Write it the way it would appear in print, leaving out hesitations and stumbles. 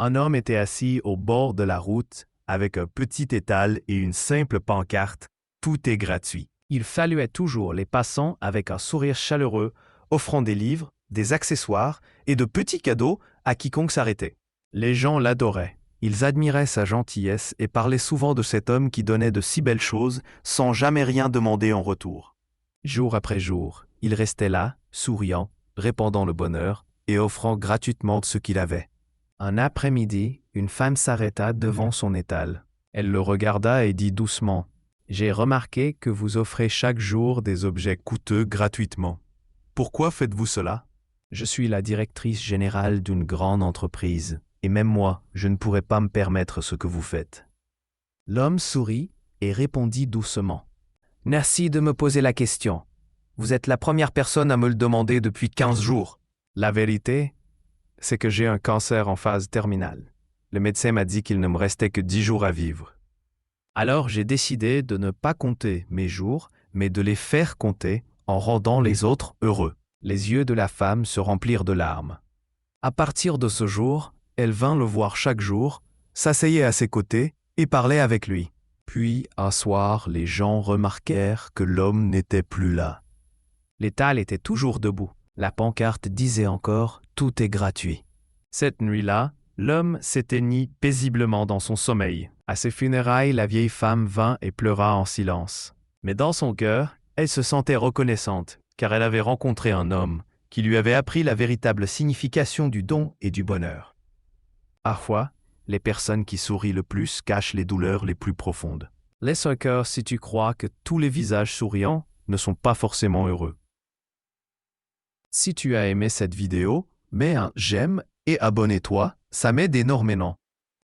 Un homme était assis au bord de la route avec un petit étal et une simple pancarte « Tout est gratuit ». Il saluait toujours les passants avec un sourire chaleureux, offrant des livres, des accessoires et de petits cadeaux à quiconque s'arrêtait. Les gens l'adoraient. Ils admiraient sa gentillesse et parlaient souvent de cet homme qui donnait de si belles choses sans jamais rien demander en retour. Jour après jour, il restait là, souriant, répandant le bonheur et offrant gratuitement ce qu'il avait. Un après-midi, une femme s'arrêta devant son étal. Elle le regarda et dit doucement « J'ai remarqué que vous offrez chaque jour des objets coûteux gratuitement. Pourquoi faites-vous cela ? Je suis la directrice générale d'une grande entreprise, et même moi, je ne pourrais pas me permettre ce que vous faites. » L'homme sourit et répondit doucement « Merci de me poser la question. Vous êtes la première personne à me le demander depuis 15 jours. La vérité, c'est que j'ai un cancer en phase terminale. Le médecin m'a dit qu'il ne me restait que 10 jours à vivre. Alors j'ai décidé de ne pas compter mes jours, mais de les faire compter en rendant les autres heureux. » Les yeux de la femme se remplirent de larmes. À partir de ce jour, elle vint le voir chaque jour, s'asseyait à ses côtés et parlait avec lui. Puis, un soir, les gens remarquèrent que l'homme n'était plus là. L'étal était toujours debout. La pancarte disait encore « Tout est gratuit ». Cette nuit-là, l'homme s'éteignit paisiblement dans son sommeil. À ses funérailles, la vieille femme vint et pleura en silence. Mais dans son cœur, elle se sentait reconnaissante, car elle avait rencontré un homme qui lui avait appris la véritable signification du don et du bonheur. Parfois, les personnes qui sourient le plus cachent les douleurs les plus profondes. Laisse un cœur si tu crois que tous les visages souriants ne sont pas forcément heureux. Si tu as aimé cette vidéo, mets un j'aime et abonne-toi, ça m'aide énormément.